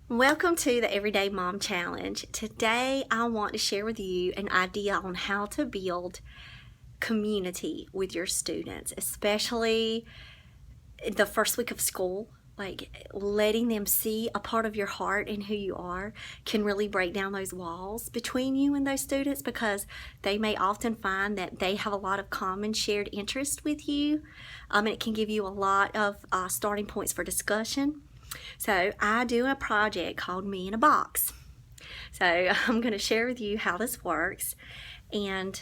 Welcome to the Everyday Mom Challenge. Today I want to share with you an idea on how to build community with your students, especially the first week of school. Like letting them see a part of your heart and who you are can really break down those walls between you and those students, because they may often find that they have a lot of common shared interest with you, and it can give you a lot of starting points for discussion. So I do a project called Me in a Box. So I'm going to share with you how this works, and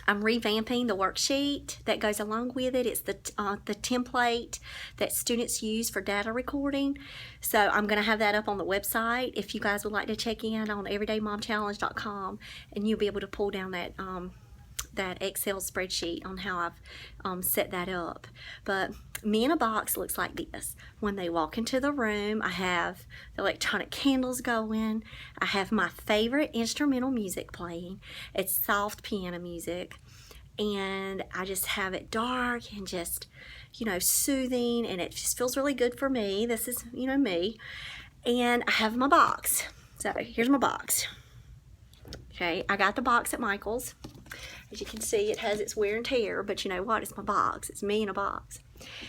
I'm revamping the worksheet that goes along with it. It's the template that students use for data recording. So I'm going to have that up on the website if you guys would like to check in on everydaymomchallenge.com, and you'll be able to pull down that Excel spreadsheet on how I've set that up. But Me in a Box looks like this. When they walk into the room, I have the electronic candles going. I have my favorite instrumental music playing. It's soft piano music. And I just have it dark and just, soothing, and it just feels really good for me. This is, me. And I have my box. So here's my box. Okay, I got the box at Michael's. As you can see, it has its wear and tear, but you know what? It's my box. It's me in a box.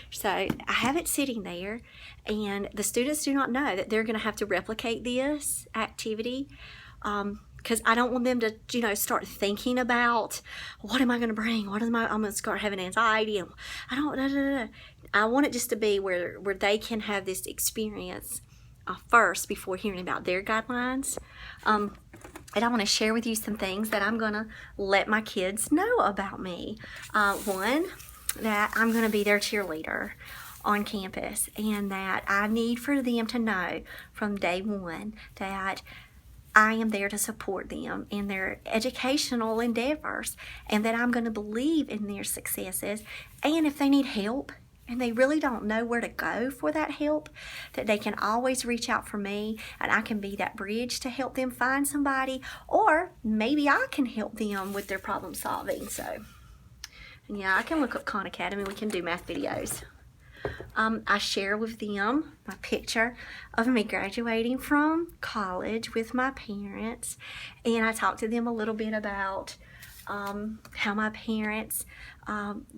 So I have it sitting there, and the students do not know that they're going to have to replicate this activity, because I don't want them to, start thinking about, what am I going to bring? I'm going to start having anxiety, and I want it just to be where they can have this experience first before hearing about their guidelines. And I want to share with you some things that I'm going to let my kids know about me. One, that I'm going to be their cheerleader on campus, and that I need for them to know from day one that I am there to support them in their educational endeavors, and that I'm going to believe in their successes. And if they need help, and they really don't know where to go for that help, that they can always reach out for me, and I can be that bridge to help them find somebody, or maybe I can help them with their problem solving. So, yeah, I can look up Khan Academy. We can do math videos. I share with them my picture of me graduating from college with my parents, and I talk to them a little bit about how my parents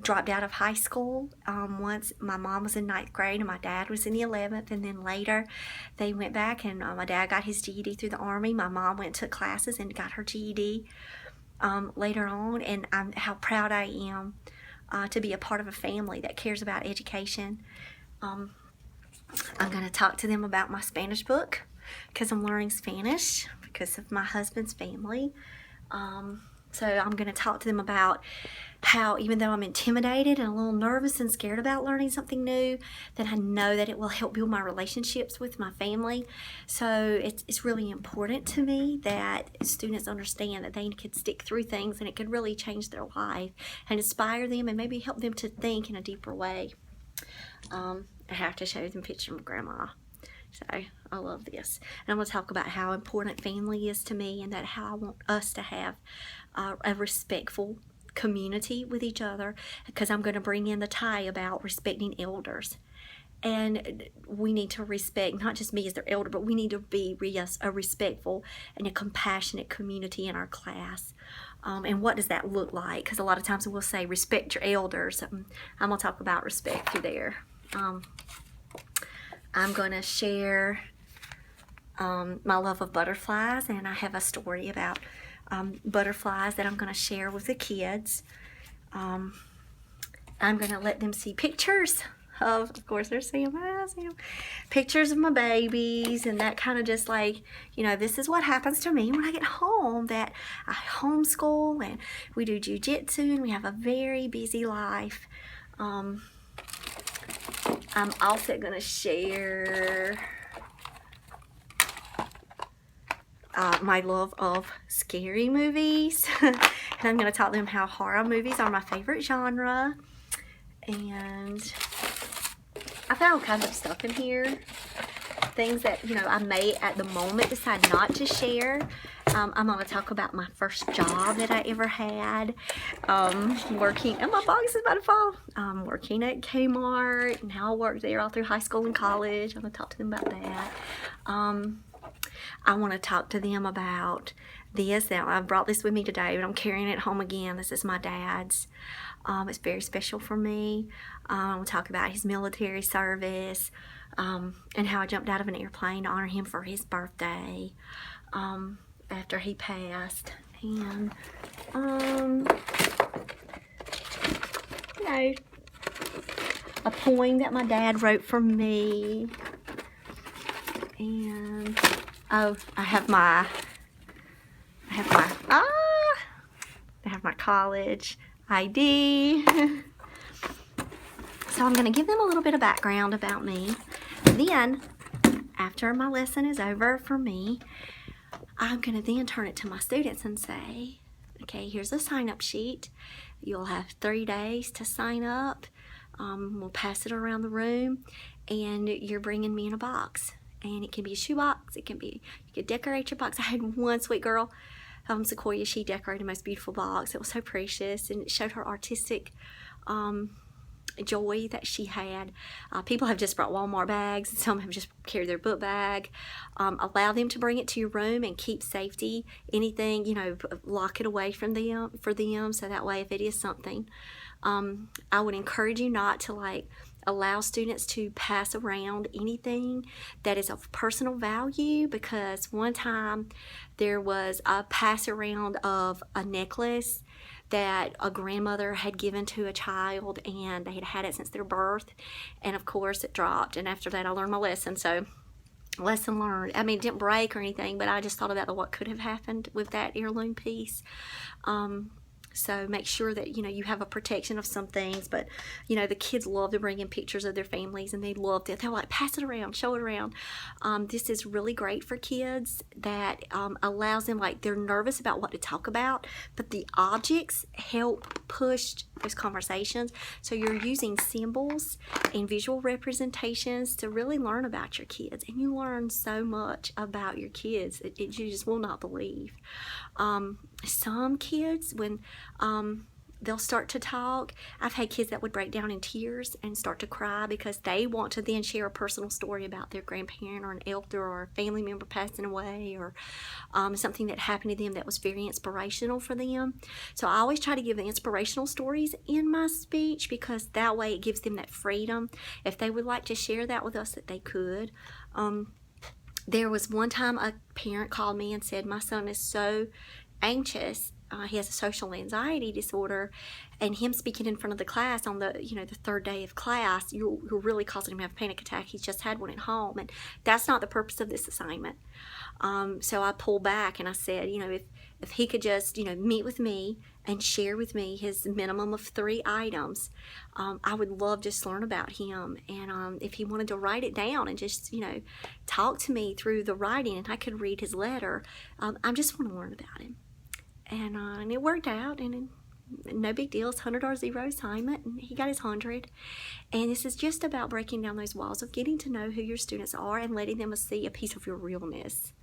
dropped out of high school. Once my mom was in 9th grade and my dad was in the 11th, and then later they went back, and my dad got his GED through the Army. My mom went and took classes and got her GED later on, and how proud I am to be a part of a family that cares about education. I'm going to talk to them about my Spanish book, because I'm learning Spanish because of my husband's family. So I'm going to talk to them about how, even though I'm intimidated and a little nervous and scared about learning something new, that I know that it will help build my relationships with my family. So it's really important to me that students understand that they could stick through things, and it could really change their life and inspire them, and maybe help them to think in a deeper way. I have to show them pictures of Grandma. So I love this. And I'm going to talk about how important family is to me, and that how I want us to have a respectful community with each other, because I'm going to bring in the tie about respecting elders. And we need to respect not just me as their elder, but we need to be a respectful and a compassionate community in our class. And what does that look like? Because a lot of times we'll say respect your elders. I'm going to talk about respect through there. I'm going to share my love of butterflies, and I have a story about butterflies that I'm going to share with the kids. I'm going to let them see pictures of course, they're seeing pictures of my babies, and that kind of just like, this is what happens to me when I get home, that I homeschool and we do jujitsu and we have a very busy life. I'm also going to share my love of scary movies. And I'm going to talk to them how horror movies are my favorite genre. And I found all kinds of stuff in here. Things that, I may at the moment decide not to share. I'm going to talk about my first job that I ever had, working, and my box is about to fall, working at Kmart, and how I worked there all through high school and college. I'm going to talk to them about that. I want to talk to them about this. Now, I brought this with me today, but I'm carrying it home again. This is my dad's. It's very special for me. I want to talk about his military service, and how I jumped out of an airplane to honor him for his birthday, after he passed. And, you know, a poem that my dad wrote for me. And, oh, I have my college ID. So I'm going to give them a little bit of background about me. Then, after my lesson is over for me, I'm going to then turn it to my students and say, okay, here's a sign-up sheet. You'll have 3 days to sign up. We'll pass it around the room, and you're bringing me in a box. And it can be a shoebox. It can be, you could decorate your box. I had one sweet girl, Sequoia. She decorated the most beautiful box. It was so precious, and it showed her artistic joy that she had. People have just brought Walmart bags, and some have just carried their book bag. Allow them to bring it to your room and keep safety. Anything, you know, lock it away from them, for them, so that way if it is something. I would encourage you not to allow students to pass around anything that is of personal value, because one time there was a pass around of a necklace that a grandmother had given to a child, and they had had it since their birth, and of course it dropped. And after that I learned my lesson. So lesson learned. I mean, it didn't break or anything, but I just thought about what could have happened with that heirloom piece. So make sure that, you know, you have a protection of some things. But, you know, the kids love to bring in pictures of their families, and they loved it. They're like, pass it around, show it around. This is really great for kids. That allows them, they're nervous about what to talk about, but the objects help push those conversations. So you're using symbols and visual representations to really learn about your kids. And you learn so much about your kids that you just will not believe. Some kids, when they'll start to talk, I've had kids that would break down in tears and start to cry because they want to then share a personal story about their grandparent or an elder or a family member passing away, or something that happened to them that was very inspirational for them. So I always try to give the inspirational stories in my speech, because that way it gives them that freedom. If they would like to share that with us, that they could. There was one time a parent called me and said, my son is so anxious. He has a social anxiety disorder, and him speaking in front of the class on the, you know, the third day of class, you're really causing him to have a panic attack. He's just had one at home, and that's not the purpose of this assignment. So I pulled back and I said, you know, if he could just, you know, meet with me and share with me his minimum of 3 items, I would love just to learn about him. And if he wanted to write it down and just, you know, talk to me through the writing, and I could read his letter, I just want to learn about him. And it worked out, and no big deal. It's $100 assignment, and he got his 100. And this is just about breaking down those walls of getting to know who your students are and letting them see a piece of your realness.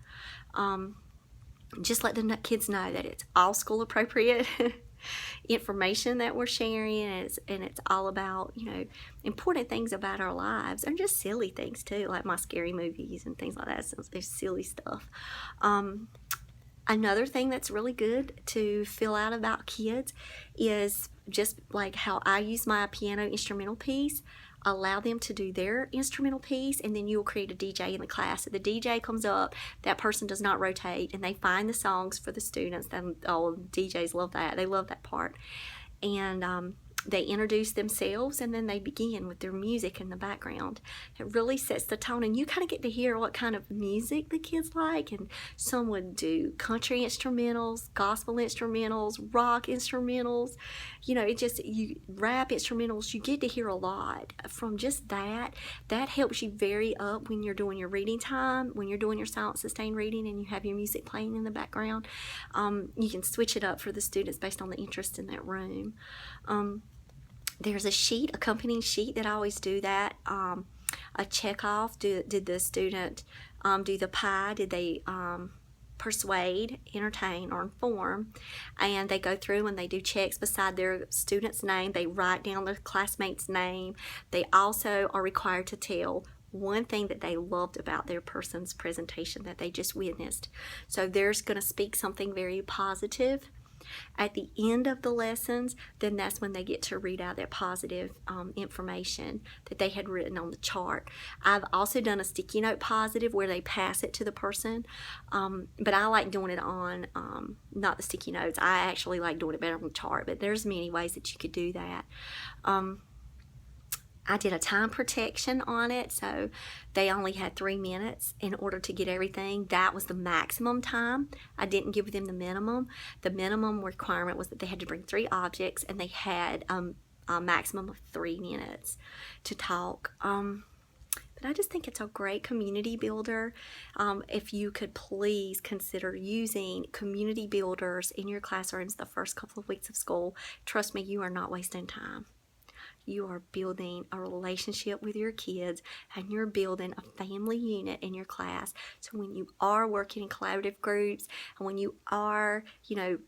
Just let the kids know that it's all school appropriate information that we're sharing, and it's all about, you know, important things about our lives, and just silly things too, like my scary movies and things like that. So there's silly stuff. Another thing that's really good to fill out about kids is just like how I use my piano instrumental piece. Allow them to do their instrumental piece, and then you'll create a DJ in the class. So the DJ comes up, that person does not rotate, and they find the songs for the students. DJs love that. They love that part. And they introduce themselves, and then they begin with their music in the background. It really sets the tone, and you kind of get to hear what kind of music the kids like. And some would do country instrumentals, gospel instrumentals, rock instrumentals, you know, rap instrumentals. You get to hear a lot from just that. That helps you vary up when you're doing your reading time, when you're doing your silent sustained reading and you have your music playing in the background. You can switch it up for the students based on the interest in that room. There's a sheet, accompanying sheet, that I always do that. A check off. Did the student do the pie? Did they persuade, entertain, or inform. And they go through and they do checks beside their student's name. They write down their classmate's name. They also are required to tell one thing that they loved about their person's presentation that they just witnessed. So they're going to speak something very positive. At the end of the lessons, then that's when they get to read out that positive information that they had written on the chart. I've also done a sticky note positive where they pass it to the person, but I like doing it on, not the sticky notes. I actually like doing it better on the chart, but there's many ways that you could do that. I did a time protection on it, so they only had 3 minutes in order to get everything. That was the maximum time. I didn't give them the minimum. The minimum requirement was that they had to bring 3 objects, and they had a maximum of 3 minutes to talk. But I just think it's a great community builder. If you could please consider using community builders in your classrooms the first couple of weeks of school, trust me, you are not wasting time. You are building a relationship with your kids, and you're building a family unit in your class. So when you are working in collaborative groups, and when you are,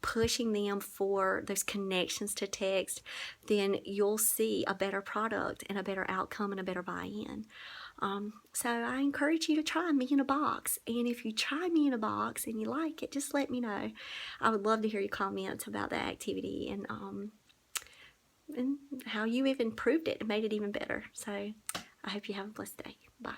pushing them for those connections to text, then you'll see a better product and a better outcome and a better buy-in. So I encourage you to try Me in a Box. And if you try Me in a Box and you like it, just let me know. I would love to hear your comments about the activity and how you even improved it and made it even better. So I hope you have a blessed day. Bye.